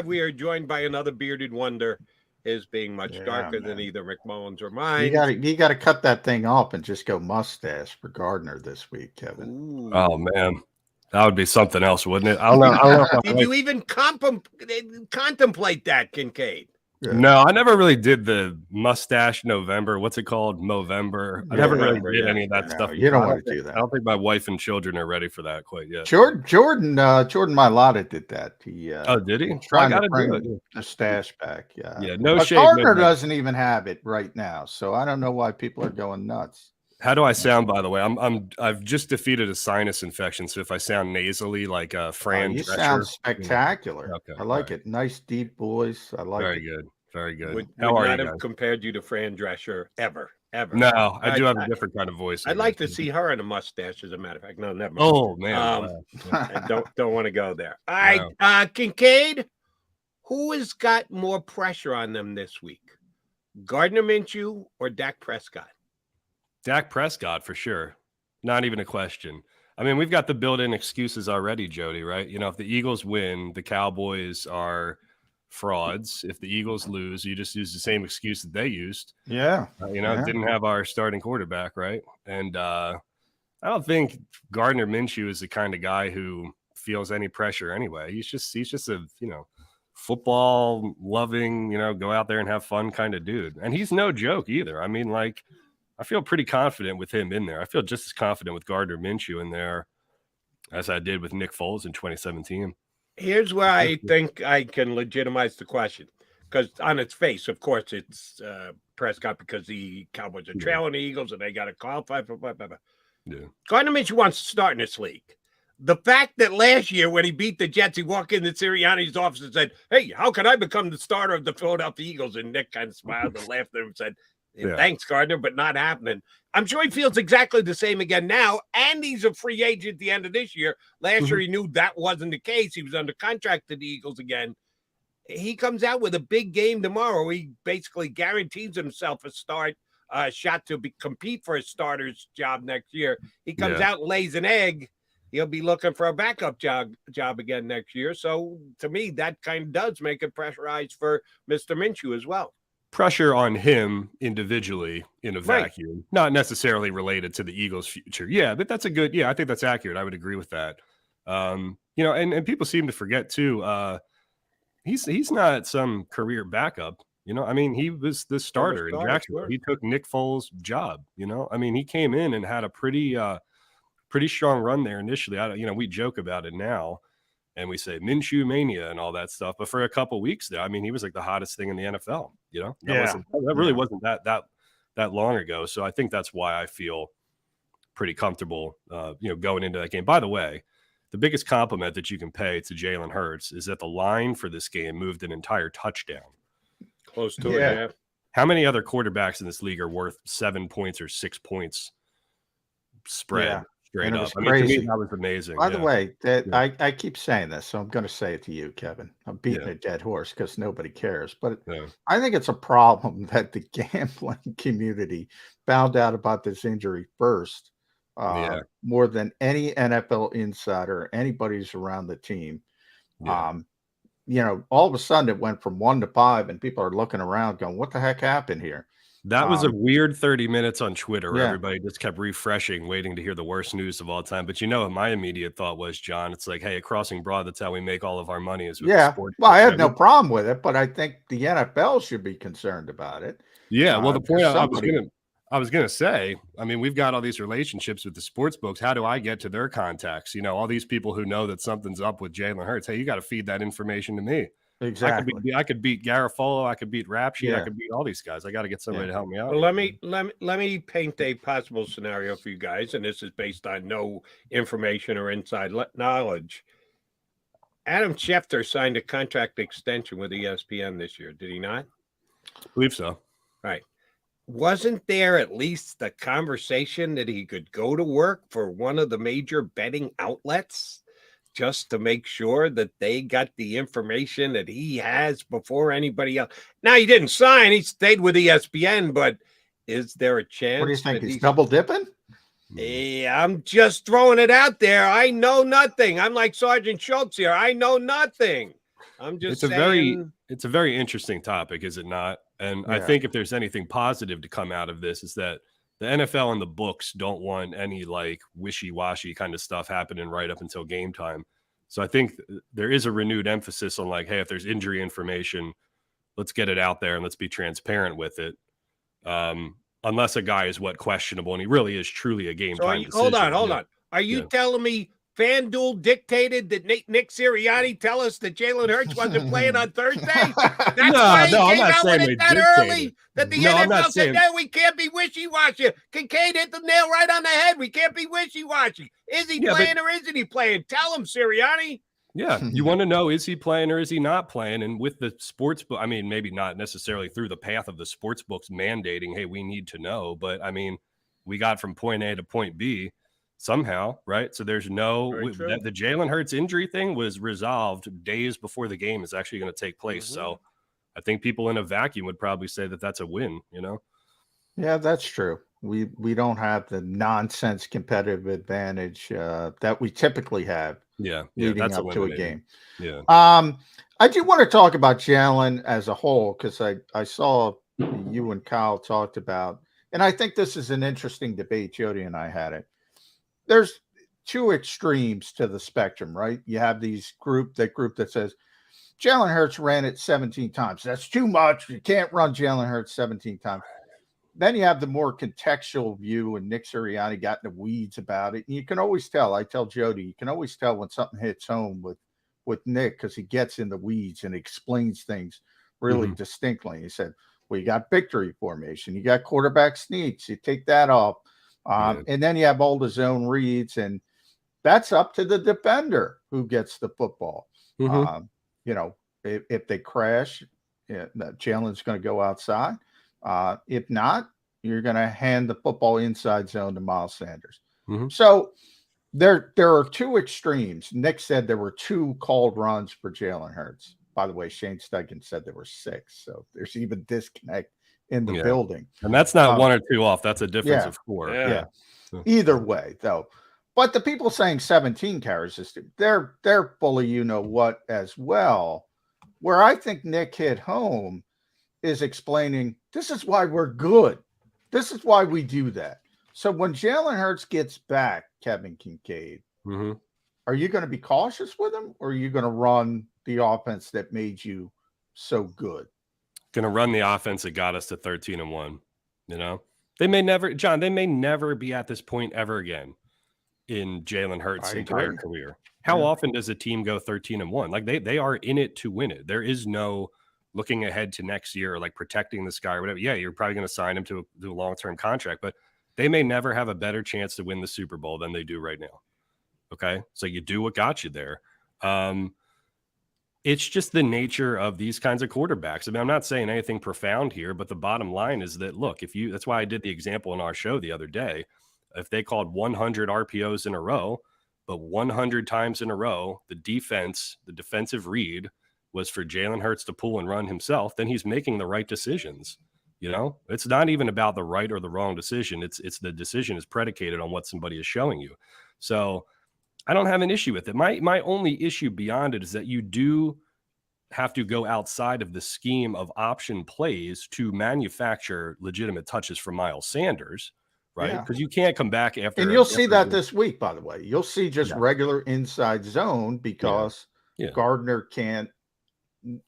We are joined by another bearded wonder, his being much darker than either McMullen's or mine. You got to cut that thing off and just go mustache for Gardner this week, Kevin. Ooh. Oh man, that would be something else, wouldn't it? I don't know. Did you even contemplate that, Kinkead? Yeah. No, I never really did the mustache November. What's it called? Movember. I never really did any of that stuff. You don't want to do that. I don't think my wife and children are ready for that quite yet. Jordan Mailata did that. He did he? Trying to bring the stash back. Yeah. Yeah. No shade. Gardner doesn't even have it right now, so I don't know why people are going nuts. How do I sound, by the way? I've just defeated a sinus infection, so if I sound nasally like Fran, you Drescher, sound spectacular. Okay, I like it. Nice deep voice. I like very it. good, very good. Would How are not you have guys? compared you to Fran Drescher ever. No, I do have a different kind of voice. I'd like to see her in a mustache, as a matter of fact. No, never mind. Oh man, I don't want to go there. All right, Kinkead, who has got more pressure on them this week? Gardner Minshew or Dak Prescott? Dak Prescott for sure. Not even a question. I mean, we've got the built-in excuses already, Jody, right? You know, if the Eagles win, the Cowboys are frauds. If the Eagles lose, you just use the same excuse that they used. Yeah. Didn't have our starting quarterback, right? And I don't think Gardner Minshew is the kind of guy who feels any pressure anyway. He's just a, football loving, go out there and have fun kind of dude. And he's no joke either. I mean, like, I feel pretty confident with him in there. I feel just as confident with Gardner Minshew in there as I did with Nick Foles in 2017. Here's where I think I can legitimize the question. Because on its face, of course, it's Prescott because the Cowboys are trailing the Eagles and they got to qualify for blah, blah, blah. Yeah. Gardner Minshew wants to start in this league. The fact that last year when he beat the Jets, he walked into Sirianni's office and said, "Hey, how can I become the starter of the Philadelphia Eagles?" And Nick kind of smiled and laughed at him and said, "Thanks, Gardner, but not happening." I'm sure he feels exactly the same again now, and he's a free agent at the end of this year. Last year, he knew that wasn't the case. He was under contract to the Eagles again. He comes out with a big game tomorrow. He basically guarantees himself a shot to compete for a starter's job next year. He comes out and lays an egg. He'll be looking for a backup job again next year. So, to me, that kind of does make it pressurized for Mr. Minshew as well. Pressure on him individually in a vacuum, not necessarily related to the Eagles' future. Yeah, but that's I think that's accurate. I would agree with that. And people seem to forget too, he's not some career backup. I mean, he was the starter in Jacksonville. He took Nick Foles' job, I mean, he came in and had a pretty strong run there initially. We joke about it now. And we say Minshew mania and all that stuff. But for a couple of weeks there, I mean, he was like the hottest thing in the NFL, That really wasn't that long ago. So I think that's why I feel pretty comfortable, going into that game. By the way, the biggest compliment that you can pay to Jalen Hurts is that the line for this game moved an entire touchdown. Close to it, yeah. How many other quarterbacks in this league are worth 7 points or 6 points spread? Yeah. Straight up. I mean, to me, that was amazing. By the way, I keep saying this, so I'm going to say it to you, Kevin. I'm beating a dead horse because nobody cares. But I think it's a problem that the gambling community found out about this injury first, more than any NFL insider, anybody who's around the team. Yeah. All of a sudden it went from 1 to 5, and people are looking around going, "What the heck happened here?" That was a weird 30 minutes on Twitter where everybody just kept refreshing, waiting to hear the worst news of all time. But what my immediate thought was, John, it's like, hey, at Crossing Broad, that's how we make all of our money is with the sports. Well, I have no problem with it, but I think the NFL should be concerned about it. Yeah, well, the point I was gonna say, I mean, we've got all these relationships with the sports books. How do I get to their contacts? All these people who know that something's up with Jalen Hurts. Hey, you got to feed that information to me. Exactly. I could beat Garofalo. I could beat Rap Sheet. I could beat all these guys. I got to get somebody to help me out. Well, let me paint a possible scenario for you guys, and this is based on no information or inside knowledge. Adam Schefter signed a contract extension with ESPN this year. Did he not? I believe so. Right. Wasn't there at least the conversation that he could go to work for one of the major betting outlets just to make sure that they got the information that he has before anybody else? Now, he didn't sign. He stayed with ESPN, but is there a chance? What do you think? He's double dipping? Yeah, I'm just throwing it out there. I know nothing. I'm like Sergeant Schultz here. I know nothing. I'm just saying. It's a very interesting topic, is it not? And I think if there's anything positive to come out of this is that the NFL and the books don't want any like wishy-washy kind of stuff happening right up until game time. So I think there is a renewed emphasis on like, hey, if there's injury information, let's get it out there and let's be transparent with it. Unless a guy is questionable and he really is truly a game time decision. Hold on. Are you telling me FanDuel dictated that Nick Sirianni tell us that Jalen Hurts wasn't playing on Thursday? That's why he came out with it that early. That the NFL said, no, we can't be wishy-washy. Kinkead hit the nail right on the head. We can't be wishy-washy. Is he playing or isn't he playing? Tell him, Sirianni. Yeah, you want to know, is he playing or is he not playing? And with the sports book, I mean, maybe not necessarily through the path of the sports books mandating, hey, we need to know. But, I mean, we got from point A to point B somehow, right? So there's the Jalen Hurts injury thing was resolved days before the game is actually going to take place. So I think people in a vacuum would probably say that that's a win, you know? Yeah, that's true. We don't have the nonsense competitive advantage that we typically have. Leading up to a game. Yeah. I do want to talk about Jalen as a whole because I saw you and Kyle talked about, and I think this is an interesting debate. Jody and I had it. There's two extremes to the spectrum, right? You have that group that says Jalen Hurts ran it 17 times. That's too much. You can't run Jalen Hurts 17 times. Then you have the more contextual view, and Nick Sirianni got in the weeds about it. And you can always tell. I tell Jody, you can always tell when something hits home with Nick because he gets in the weeds and explains things really distinctly. He said, well, you got victory formation. You got quarterback sneaks. You take that off. And then you have all the zone reads, and that's up to the defender who gets the football. You know, if they crash, Jalen's going to go outside. If not, you're going to hand the football inside zone to Miles Sanders. So there are two extremes. Nick said there were 2 called runs for Jalen Hurts. By the way, Shane Steichen said there were 6. So there's even disconnect in the building. And that's not 1 or 2 off. That's a difference of 4. Yeah. Either way, though. But the people saying 17 carries, they're full of you-know-what as well. Where I think Nick hit home is explaining this is why we're good. This is why we do that. So when Jalen Hurts gets back, Kevin Kinkead, are you going to be cautious with him, or are you going to run the offense that made you so good? Going to run the offense that got us to 13-1. You know, they may never be at this point ever again in Jalen Hurts' entire career. How often does a team go 13-1? Like they are in it to win it. There is no looking ahead to next year, or like protecting this guy or whatever. Yeah, you're probably going to sign him to a long-term contract, but they may never have a better chance to win the Super Bowl than they do right now. Okay. So you do what got you there. It's just the nature of these kinds of quarterbacks. I mean, I'm not saying anything profound here, but the bottom line is that, look, that's why I did the example in our show the other day. If they called 100 RPOs in a row, but 100 times in a row, the defensive read was for Jalen Hurts to pull and run himself, then he's making the right decisions. You know, it's not even about the right or the wrong decision. It's the decision is predicated on what somebody is showing you. So I don't have an issue with it. My only issue beyond it is that you do have to go outside of the scheme of option plays to manufacture legitimate touches for Miles Sanders, right? Because you can't come back after. And you'll see that this week, by the way. You'll see just regular inside zone because Gardner can't.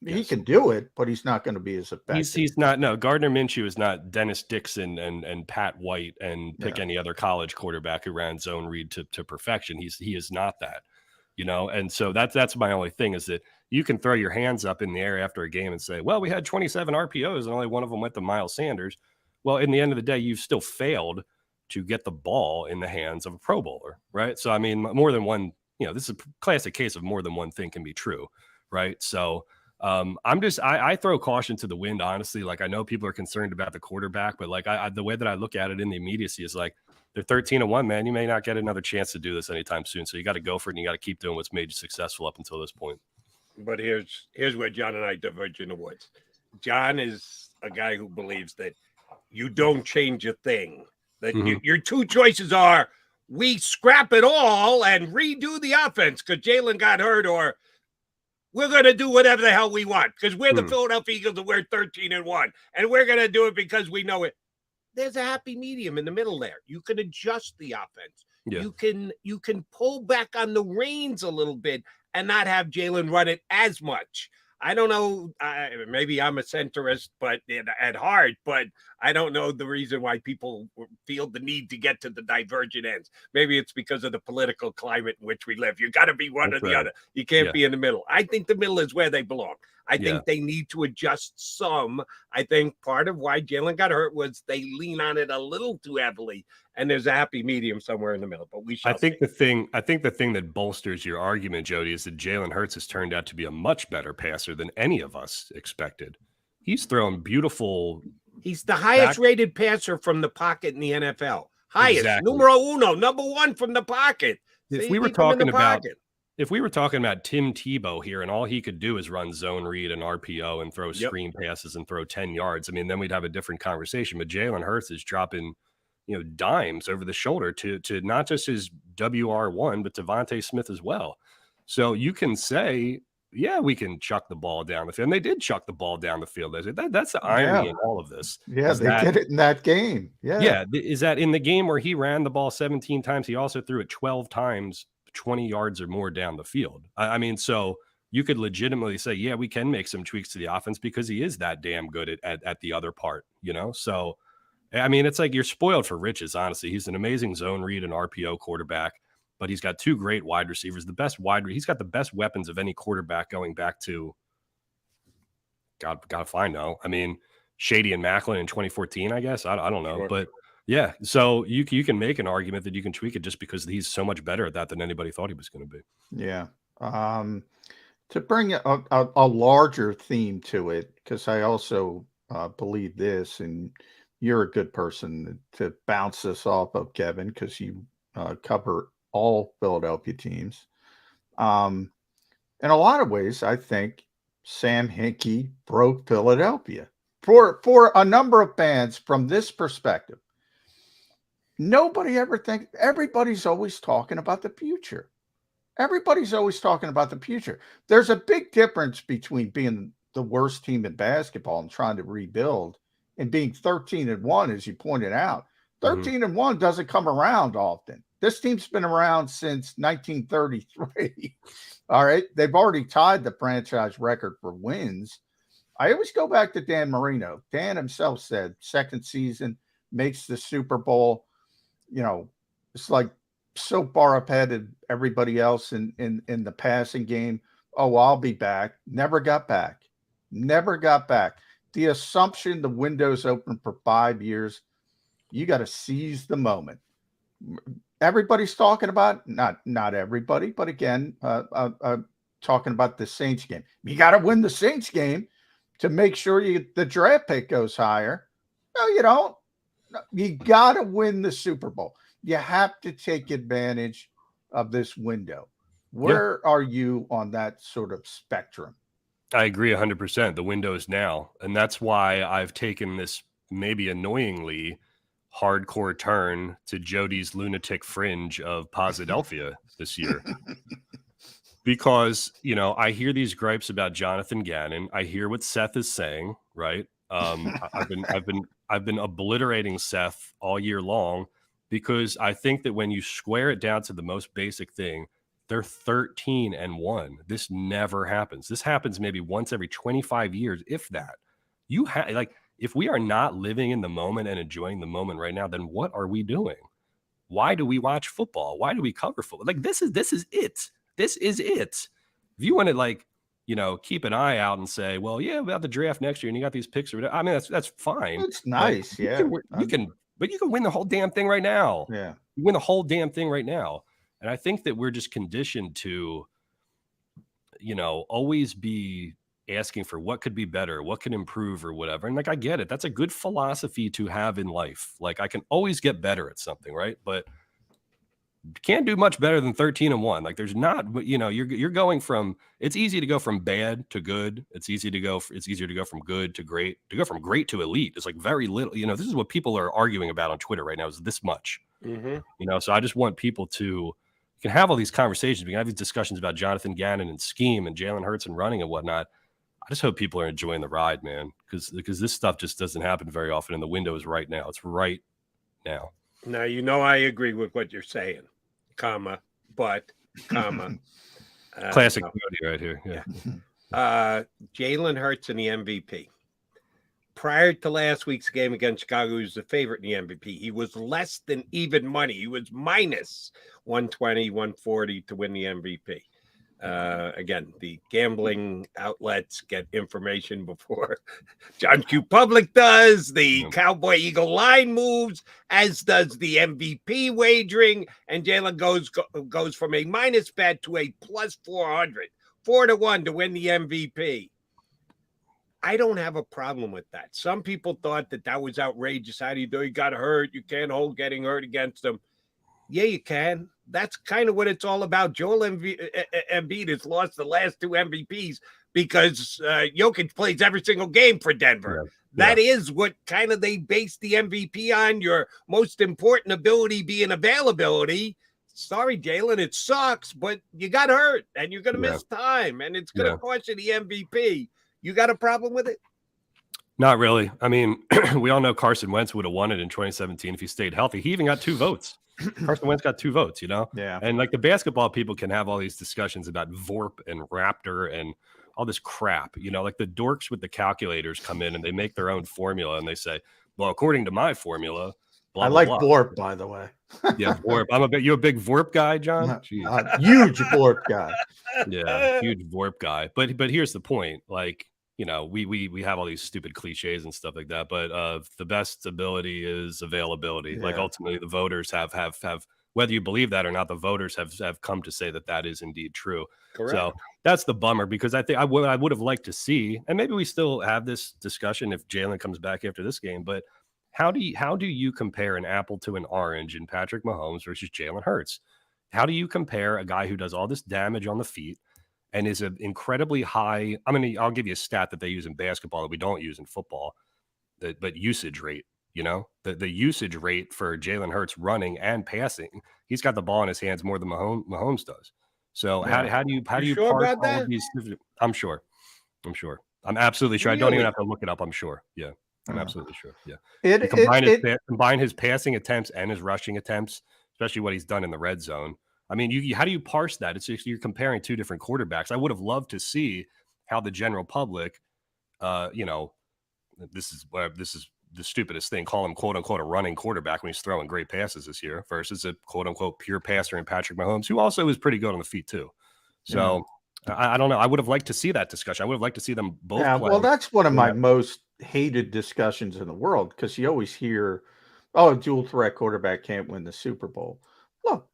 He can do it, but he's not going to be as effective. He's not. No, Gardner Minshew is not Dennis Dixon and Pat White and pick any other college quarterback who ran zone read to perfection. He is not that, you know. And so that's my only thing is that you can throw your hands up in the air after a game and say, well, we had 27 RPOs and only one of them went to Miles Sanders. Well, in the end of the day, you've still failed to get the ball in the hands of a Pro Bowler, right? So I mean, more than one. You know, this is a classic case of more than one thing can be true, right? So. I throw caution to the wind, honestly. Like, I know people are concerned about the quarterback, but like the way that I look at it in the immediacy is like, they're 13-1, man. You may not get another chance to do this anytime soon. So you got to go for it, and you got to keep doing what's made you successful up until this point. But here's where John and I diverge in the woods. John is a guy who believes that you don't change a thing. That your 2 choices are, we scrap it all and redo the offense because Jalen got hurt, or we're going to do whatever the hell we want because we're the Philadelphia Eagles and we're 13-1. And we're going to do it because we know it. There's a happy medium in the middle there. You can adjust the offense. Yeah. You can pull back on the reins a little bit and not have Jalen run it as much. I don't know. Maybe I'm a centrist, but at heart, but I don't know the reason why people feel the need to get to the divergent ends. Maybe it's because of the political climate in which we live. You got to be one or the other. You can't be in the middle. I think the middle is where they belong. I think they need to adjust some. I think part of why Jalen got hurt was they lean on it a little too heavily, and there's a happy medium somewhere in the middle. But we shall see. the thing that bolsters your argument, Jody, is that Jalen Hurts has turned out to be a much better passer than any of us expected. He's thrown beautiful. He's the highest rated passer from the pocket in the NFL. Highest, numero uno, number one from the pocket. If we were talking about Tim Tebow here and all he could do is run zone read and RPO and throw screen passes and throw 10 yards, I mean, then we'd have a different conversation. But Jalen Hurts is dropping, dimes over the shoulder to not just his WR1, but Devonta Smith as well. So you can say, yeah, we can chuck the ball down the field. And they did chuck the ball down the field. That's the irony in all of this. Yeah, did it in that game. Yeah. Is that in the game where he ran the ball 17 times, he also threw it 12 times, 20 yards or more down the field. I mean, so you could legitimately say, yeah, we can make some tweaks to the offense because he is that damn good at the other part, So, I mean, it's like you're spoiled for riches, honestly. He's an amazing zone read and RPO quarterback. But he's got two great wide receivers, he's got the best weapons of any quarterback going back to, gotta find out. I mean, Shady and Macklin in 2014, I guess. I don't know. Sure. But yeah, so you can make an argument that you can tweak it just because he's so much better at that than anybody thought he was going to be. Yeah. To bring a larger theme to it, because I also believe this, and you're a good person to bounce this off of, Kevin, because you cover all Philadelphia teams. In a lot of ways, I think Sam Hinkie broke Philadelphia for a number of fans from this perspective. Nobody ever thinks, everybody's always talking about the future. Everybody's always talking about the future. There's a big difference between being the worst team in basketball and trying to rebuild and being 13-1, as you pointed out. 13-1 doesn't come around often. This team's been around since 1933. All right. They've already tied the franchise record for wins. I always go back to Dan Marino. Dan himself said second season makes the Super Bowl. It's like so far ahead of everybody else in the passing game. Oh, I'll be back. Never got back. The assumption the window's open for 5 years, you got to seize the moment. Everybody's talking about, not everybody, but again, talking about the Saints game. You got to win the Saints game to make sure the draft pick goes higher. No, you don't. You got to win the Super Bowl. You have to take advantage of this window. Where are you on that sort of spectrum? I agree 100%. The window is now. And that's why I've taken this maybe annoyingly hardcore turn to Jody's lunatic fringe of Posidelphia this year. Because, I hear these gripes about Jonathan Gannon. I hear what Seth is saying, right? I've been obliterating Seth all year long because I think that when you square it down to the most basic thing, they're 13-1. This never happens. This happens maybe once every 25 years, if that. If we are not living in the moment and enjoying the moment right now, then what are we doing? Why do we watch football? Why do we cover football? This is it. This is it. If you want to keep an eye out and say, well, yeah, about the draft next year and you got these picks, I mean, that's fine. It's nice. You can win the whole damn thing right now. Yeah. You win the whole damn thing right now. And I think that we're just conditioned to, always be asking for what could be better, what can improve or whatever. And I get it. That's a good philosophy to have in life. I can always get better at something, right? But you can't do much better than 13-1. There's not, you're going from, it's easy to go from bad to good. It's easier to go from good to great, to go from great to elite. It's very little, this is what people are arguing about on Twitter right now is this much, so I just want people to You can have all these conversations. We can have these discussions about Jonathan Gannon and scheme and Jalen Hurts and running and whatnot. I just hope people are enjoying the ride, man, because this stuff just doesn't happen very often. And the window is right now. It's right now. Now, I agree with what you're saying, but classic right here. Yeah. Jalen Hurts in the MVP. Prior to last week's game against Chicago, he was the favorite in the MVP. He was less than even money. He was minus 120, 140 to win the MVP. Again, the gambling outlets get information before John Q. Public does. The Cowboy Eagle line moves, as does the MVP wagering. And Jalen goes from a minus bet to a plus 400, 4-1 to win the MVP. I don't have a problem with that. Some people thought that was outrageous. How do you do? He got hurt. You can't hold getting hurt against him. Yeah, you can. That's kind of what it's all about. Joel Embiid has lost the last 2 MVPs because Jokic plays every single game for Denver. Yeah. That is what kind of they base the MVP on, your most important ability being availability. Sorry, Jalen, it sucks, but you got hurt and you're going to miss time and it's going to cost you the MVP. You got a problem with it? Not really. I mean, we all know Carson Wentz would have won it in 2017 if he stayed healthy. He even got 2 votes. Carson Wentz got 2 votes, Yeah. And like the basketball people can have all these discussions about VORP and Raptor and all this crap, like the dorks with the calculators come in and they make their own formula and they say, well, according to my formula, blah, I blah, like blah. VORP, by the way. Yeah, VORP. You a big VORP guy, John? Huge VORP guy. Yeah, huge VORP guy. But here's the point. Like, we have all these stupid cliches and stuff like that, but the best ability is availability. Yeah. Like ultimately the voters have whether you believe that or not, the voters have come to say that is indeed true. Correct. So that's the bummer, because I think I would have liked to see, and maybe we still have this discussion if Jalen comes back after this game, but how do you compare an apple to an orange in Patrick Mahomes versus Jalen Hurts? How do you compare a guy who does all this damage on the feet and is an incredibly high, I'll give you a stat that they use in basketball that we don't use in football, but usage rate, the usage rate for Jalen Hurts running and passing, he's got the ball in his hands more than Mahomes does. So how do you sure parse about that? Of these? I'm sure. I'm absolutely sure. Really? I don't even have to look it up. I'm sure. Yeah, I'm absolutely sure. Yeah. Combine his passing attempts and his rushing attempts, especially what he's done in the red zone. How do you parse that? It's just, you're comparing 2 different quarterbacks. I would have loved to see how the general public, this is the stupidest thing, call him quote unquote a running quarterback when he's throwing great passes this year versus a quote unquote pure passer in Patrick Mahomes, who also is pretty good on the feet too. So I don't know. I would have liked to see that discussion. I would have liked to see them both. Yeah, well, that's one of my most hated discussions in the world, because you always hear, oh, dual threat quarterback can't win the Super Bowl. Look,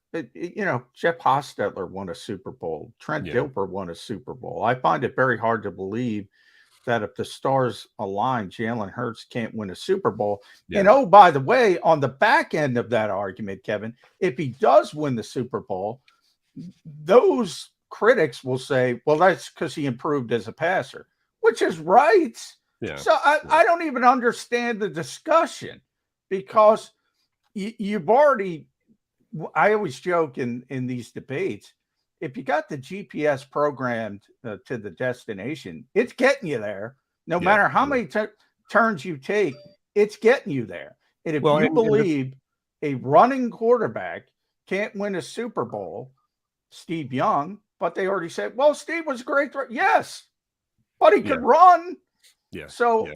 Jeff Hostetler won a Super Bowl. Trent Dilfer won a Super Bowl. I find it very hard to believe that if the stars align, Jalen Hurts can't win a Super Bowl. Yeah. And, oh, by the way, on the back end of that argument, Kevin, if he does win the Super Bowl, those critics will say, well, that's because he improved as a passer, which is right. Yeah. So I don't even understand the discussion, because you've already, I always joke in these debates, if you got the GPS programmed to the destination, it's getting you there. No matter how many turns you take, it's getting you there. And if you believe a running quarterback can't win a Super Bowl, Steve Young, but they already said, well, Steve was a great threat. Yes, but he could run. Yeah. So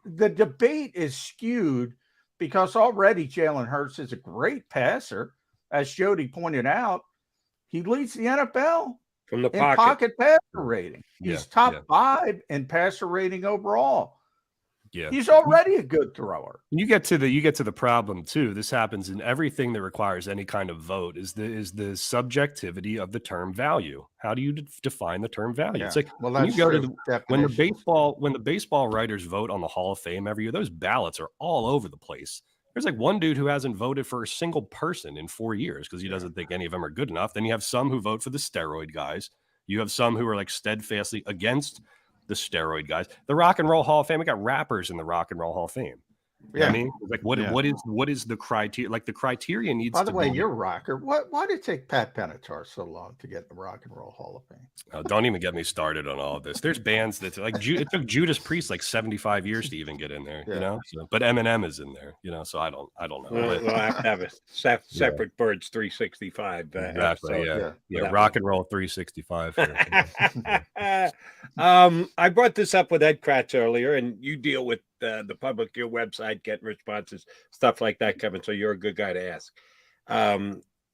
the debate is skewed, because already Jalen Hurts is a great passer. As Jody pointed out, he leads the NFL from the pocket passer rating. He's top 5 in passer rating overall. Yeah, he's already a good thrower. You get to the problem too. This happens in everything that requires any kind of vote. Is the subjectivity of the term value? How do you define the term value? Yeah. It's like, well, when you go to when the baseball writers vote on the Hall of Fame every year, those ballots are all over the place. There's like one dude who hasn't voted for a single person in 4 years because he doesn't think any of them are good enough. Then you have some who vote for the steroid guys. You have some who are like steadfastly against the steroid guys. The Rock and Roll Hall of Fame, we got rappers in the Rock and Roll Hall of Fame. You know what I mean? Like what is the criteria? Like the criteria needs to be. By the way, you're a rocker. Why did it take Pat Benatar so long to get in the Rock and Roll Hall of Fame? Oh, don't even get me started on all of this. There's bands that like it took Judas Priest like 75 years to even get in there, you know. So, but Eminem is in there, you know. So I don't know. We'll have to have a separate Birds 365. Exactly. Yeah. Rock and Roll 365. I brought this up with Ed Kratz earlier, and you deal with the public, your website, getting responses, stuff like that, Kevin. So you're a good guy to ask.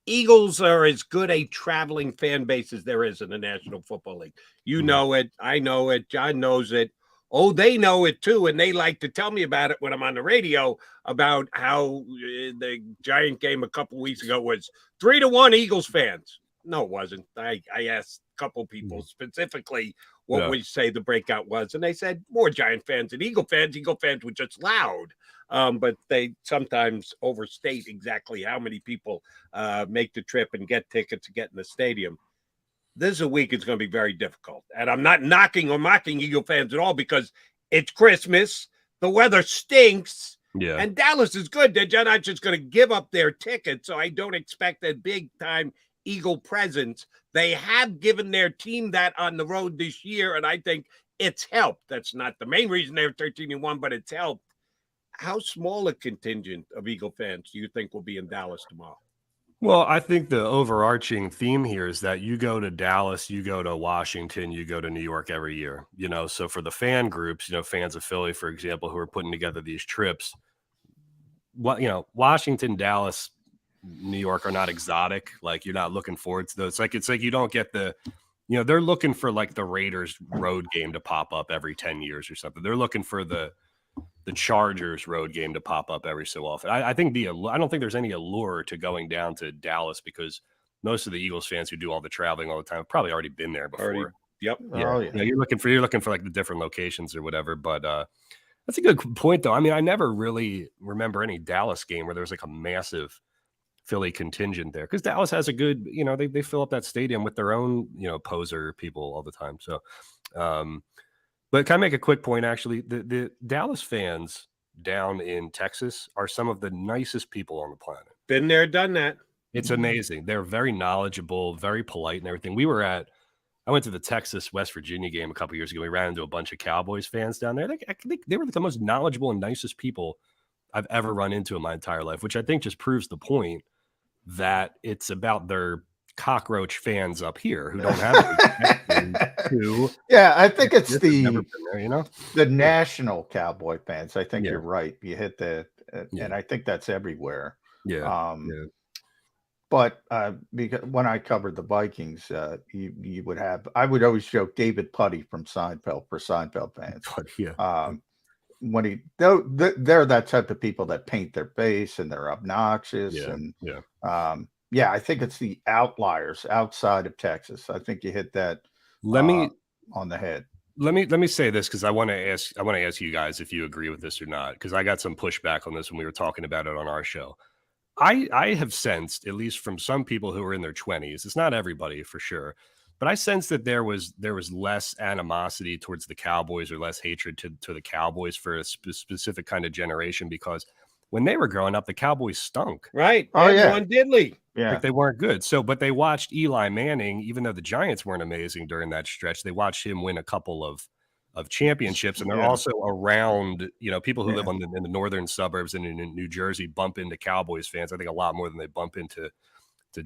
Eagles are as good a traveling fan base as there is in the National Football League. You know it. I know it. John knows it. Oh, they know it too. And they like to tell me about it when I'm on the radio about how the Giant game a couple weeks ago was 3-1 Eagles fans. No, it wasn't. I asked a couple people specifically what would you say the breakout was. And they said more Giant fans than Eagle fans. Eagle fans were just loud. But they sometimes overstate exactly how many people make the trip and get tickets to get in the stadium. This week is going to be very difficult. And I'm not knocking or mocking Eagle fans at all because it's Christmas. The weather stinks. Yeah. And Dallas is good. They're not just going to give up their tickets. So I don't expect a big time Eagle presence. They have given their team that on the road this year. And I think it's helped. That's not the main reason they're 13-1, but it's helped. How small a contingent of Eagle fans do you think will be in Dallas tomorrow? Well, I think the overarching theme here is that you go to Dallas, you go to Washington, you go to New York every year, you know. So for the fan groups, you know, fans of Philly, for example, who are putting together these trips, what, you know, Washington, Dallas, New York are not exotic. Like you're not looking forward to those. It's like you don't get the, you know, they're looking for like the Raiders road game to pop up every 10 years or something. They're looking for the Chargers road game to pop up every so often. I think I don't think there's any allure to going down to Dallas because most of the Eagles fans who do all the traveling all the time have probably already been there before. Yep. Yeah. Oh, yeah. You know, you're looking for like the different locations or whatever. But that's a good point, though. I mean, I never really remember any Dallas game where there was like a massive Philly contingent there because Dallas has a good, you know, they fill up that stadium with their own, you know, poser people all the time. So, but can I make a quick point? Actually, the Dallas fans down in Texas are some of the nicest people on the planet. Been there, done that. It's amazing. They're very knowledgeable, very polite and everything. I went to the Texas West Virginia game a couple years ago. We ran into a bunch of Cowboys fans down there. I think they were the most knowledgeable and nicest people I've ever run into in my entire life, which I think just proves the point that it's about their cockroach fans up here who don't have to. Yeah, I think it's there, you know, the national Cowboy fans. I think you're right. You hit that, and I think that's everywhere. Yeah. But because when I covered the Vikings, you would have, I would always joke David Putty from Seinfeld for Seinfeld fans. When they're that type of people that paint their face and they're obnoxious I think it's the outliers outside of Texas. I think you hit that on the head. Let me say this because I want to ask you guys if you agree with this or not, because I got some pushback on this when we were talking about it on our show. I have sensed, at least from some people who are in their 20s, it's not everybody for sure, but I sensed that there was less animosity towards the Cowboys or less hatred to the Cowboys for a specific kind of generation because when they were growing up, the Cowboys stunk. Right. Oh, yeah. Diddley. Yeah. Like they weren't good. So, but they watched Eli Manning, even though the Giants weren't amazing during that stretch, they watched him win a couple of championships. And they're also around, you know, people who live in the northern suburbs and in New Jersey bump into Cowboys fans. I think a lot more than they bump into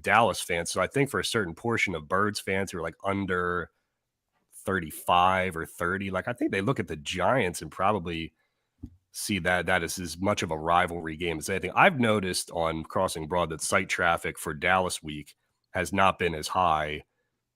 Dallas fans. So I think for a certain portion of Birds fans who are like under 35 or 30, like I think they look at the Giants and probably see that is as much of a rivalry game as anything. I've noticed on Crossing Broad that site traffic for Dallas week has not been as high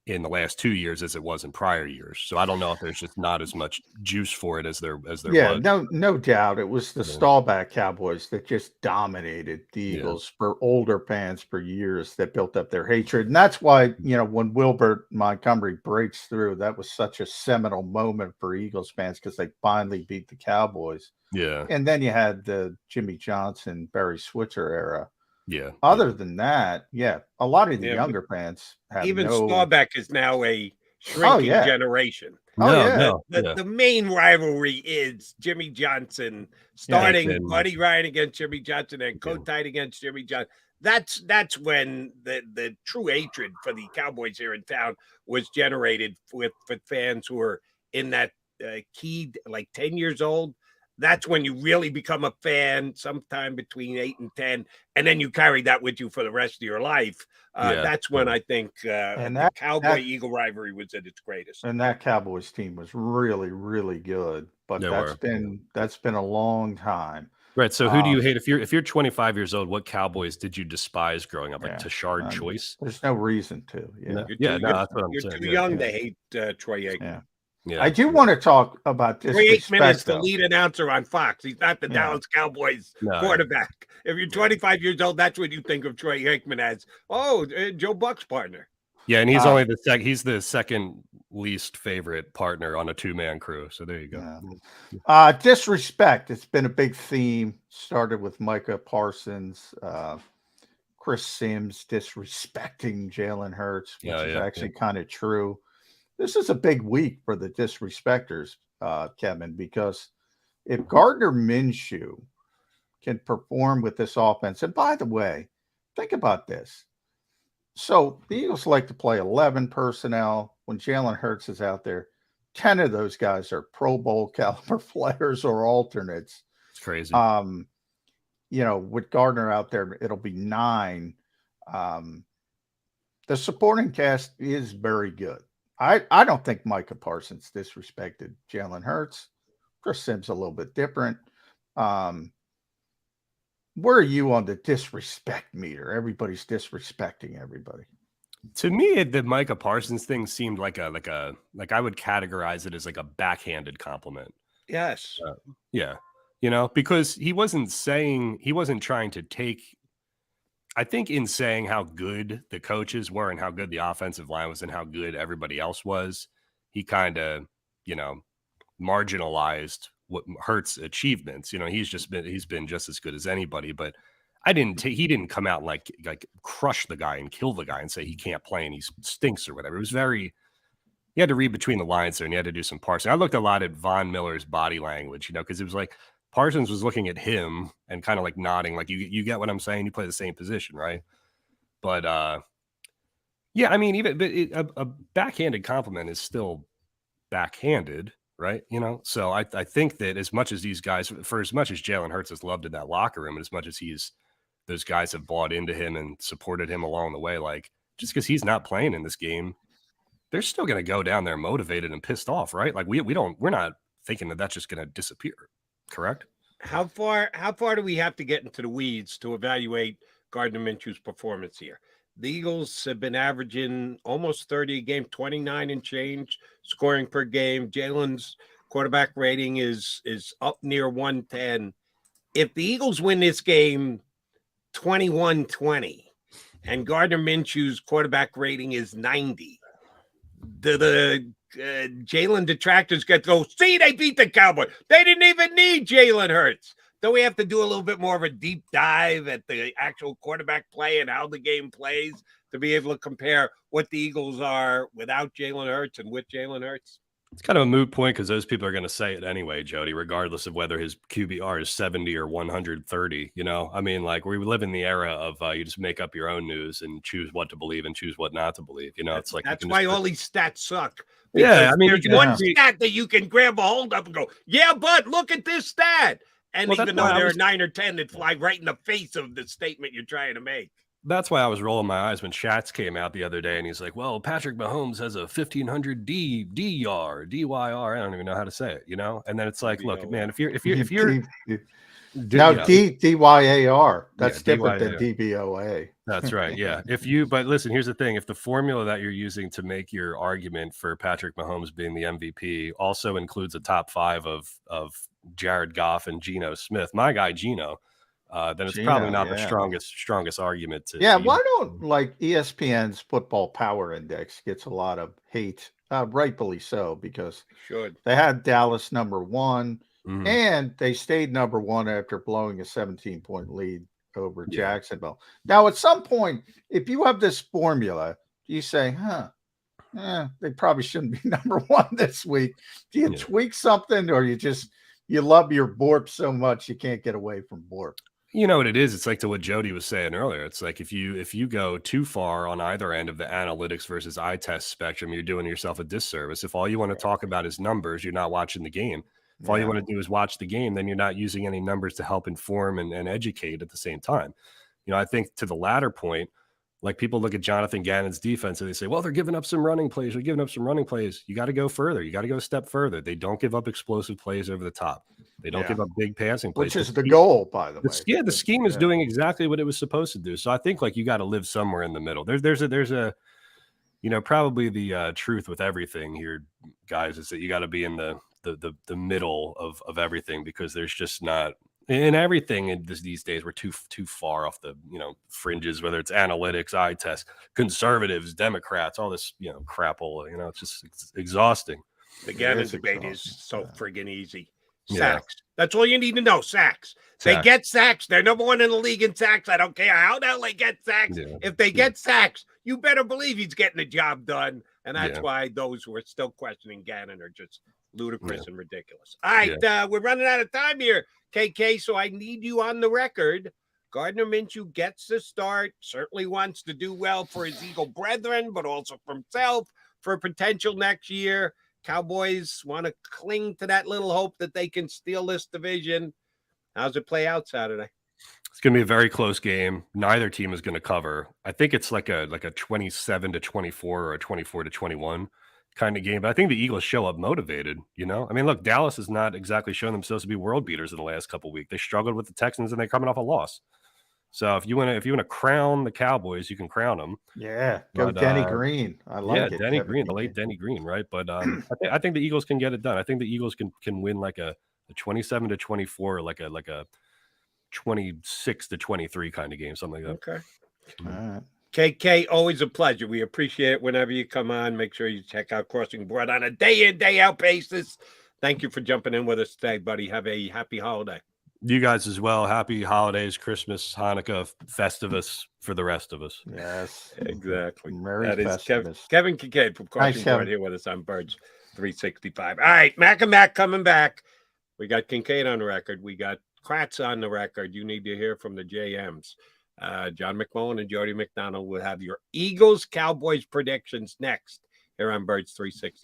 in the last 2 years as it was in prior years. So I don't know if there's just not as much juice for it as there was. No doubt. It was the stallback Cowboys that just dominated the Eagles for older fans for years that built up their hatred. And that's why, you know, when Wilbert Montgomery breaks through, that was such a seminal moment for Eagles fans because they finally beat the Cowboys. Yeah. And then you had the Jimmy Johnson, Barry Switzer era. Yeah. Other than that, a lot of the younger fans have Staubach is now a shrinking generation. The main rivalry is Jimmy Johnson starting Buddy Ryan against Jimmy Johnson and Kotite against Jimmy Johnson. That's when the true hatred for the Cowboys here in town was generated with fans who were in that key, like 10 years old. That's when you really become a fan, sometime between 8 and 10, and then you carry that with you for the rest of your life. That's when I think the Cowboy-Eagle rivalry was at its greatest. And that Cowboys team was really, really good. But that's been a long time. Right. So who do you hate? If you're 25 years old, what Cowboys did you despise growing up? Like Tashard Choice? There's no reason to. You're too young to hate Troy Aikman. Yeah, I do want to talk about this. Troy Aikman is the lead announcer on Fox. He's not the Dallas Cowboys quarterback. If you're 25 years old, that's what you think of Troy Aikman as. Oh, Joe Buck's partner. Yeah, and he's only he's the second least favorite partner on a two-man crew. So there you go. Disrespect. It's been a big theme. Started with Micah Parsons, Chris Sims disrespecting Jalen Hurts, which is actually kind of true. This is a big week for the disrespecters, Kevin, because if Gardner Minshew can perform with this offense, and by the way, think about this. So the Eagles like to play 11 personnel. When Jalen Hurts is out there, 10 of those guys are Pro Bowl caliber players or alternates. It's crazy. With Gardner out there, it'll be 9. The supporting cast is very good. I don't think Micah Parsons disrespected Jalen Hurts. Chris Sims a little bit different. Where are you on the disrespect meter? Everybody's disrespecting everybody. To me, the Micah Parsons thing seemed like I would categorize it as like a backhanded compliment. Yes. Because he wasn't trying to take. I think in saying how good the coaches were and how good the offensive line was and how good everybody else was, he kind of, marginalized what Hurts' achievements. He's been just as good as anybody, but he didn't come out and like crush the guy and kill the guy and say he can't play and he stinks or whatever. It was you had to read between the lines there and you had to do some parsing. I looked a lot at Von Miller's body language, because it was like Parsons was looking at him and kind of like nodding, like you get what I'm saying. You play the same position, right? But a backhanded compliment is still backhanded, right? So I think that as much as these guys, for as much as Jalen Hurts is loved in that locker room, and as much as those guys have bought into him and supported him along the way, like just because he's not playing in this game, they're still going to go down there motivated and pissed off, right? Like we're not thinking that that's just going to disappear. Correct. How far do we have to get into the weeds to evaluate Gardner Minshew's performance here? The Eagles have been averaging almost 30 a game, 29 and change scoring per game. Jalen's quarterback rating is up near 110. If the Eagles win this game 21-20 and Gardner Minshew's quarterback rating is 90, the Jalen detractors get to go, see, they beat the Cowboys. They didn't even need Jalen Hurts. Don't we have to do a little bit more of a deep dive at the actual quarterback play and how the game plays to be able to compare what the Eagles are without Jalen Hurts and with Jalen Hurts? It's kind of a moot point because those people are going to say it anyway, Jody, regardless of whether his QBR is 70 or 130. I mean, like we live in the era of you just make up your own news and choose what to believe and choose what not to believe. It's like that's why all these stats suck. Yeah, I mean, there's one stat that you can grab a hold of and go, yeah, but look at this stat. And even though there are 9 or 10 that fly right in the face of the statement you're trying to make. That's why I was rolling my eyes when Schatz came out the other day and he's like, well, Patrick Mahomes has a 1,500 DYR. I don't even know how to say it, And then it's like, look, man, if you're now DYAR, that's different than DVOA. That's right. Yeah. But listen, here's the thing. If the formula that you're using to make your argument for Patrick Mahomes being the MVP also includes a top 5 of Jared Goff and Geno Smith, my guy Geno, then it's probably not the strongest argument to. Yeah, why don't ESPN's Football Power Index gets a lot of hate, rightfully so, because they had Dallas number 1, and they stayed number 1 after blowing a 17-point lead over Jacksonville. Now, at some point, if you have this formula, you say, they probably shouldn't be number one this week. Do you Yeah. tweak something, or you love your Borp so much you can't get away from Borp? You know what it is? It's like to what Jody was saying earlier. It's like if you go too far on either end of the analytics versus eye test spectrum, you're doing yourself a disservice. If all you want to talk about is numbers, you're not watching the game. If all you want to do is watch the game, then you're not using any numbers to help inform and educate at the same time. You know, I think to the latter point, like people look at Jonathan Gannon's defense and they say, well, they're giving up some running plays. They're giving up some running plays. You got to go further. You got to go a step further. They don't give up explosive plays over the top. They don't give up big passing plays. Which is the goal, by the way. Yeah, the scheme is doing exactly what it was supposed to do. So I think like you got to live somewhere in the middle. There's a you know, probably the truth with everything here, guys, is that you got to be in the middle of everything, because there's just not in everything these days. We're too far off the, you know, fringes, whether it's analytics, eye test, conservatives, Democrats, all this, you know, crapple. You know, it's exhausting. The Gannon debate is so friggin' easy. Sacks. Yeah. That's all you need to know. Sacks. They get sacks. They're number one in the league in sacks. I don't care how the hell they get sacks. Yeah. If they get sacks, you better believe he's getting the job done. And that's why those who are still questioning Gannon are just ludicrous and ridiculous. All right, we're running out of time here, KK, so I need you on the record. Gardner Minshew gets the start, certainly wants to do well for his Eagle brethren, but also for himself, for potential next year. Cowboys want to cling to that little hope that they can steal this division. How's it play out Saturday? It's going to be a very close game. Neither team is going to cover. I think it's like a 27-24 or a 24-21 kind of game. But I think the Eagles show up motivated. You know, I mean, look, Dallas has not exactly shown themselves to be world beaters in the last couple of weeks. They struggled with the Texans, and they're coming off a loss. So if you want to crown the Cowboys, you can crown them. Yeah, go Denny Green. I like it. Denny Green, the late Denny Green, right? But I think the Eagles can get it done. I think the Eagles can win like a 27-24, like a 26-23 kind of game, something like that. Okay. All right. KK, always a pleasure. We appreciate it whenever you come on. Make sure you check out Crossing Broad on a day in, day out basis. Thank you for jumping in with us today, buddy. Have a happy holiday. You guys as well. Happy holidays, Christmas, Hanukkah, Festivus for the rest of us. Yes, exactly. Merry that Festivus. Is Kevin Kinkead from Crossing Broad here with us on Birds 365. All right, Mac and Mac coming back. We got Kinkead on the record. We got Kratz on the record. You need to hear from the JMs. John McMullen and Jody McDonald will have your Eagles Cowboys predictions next here on Birds 365.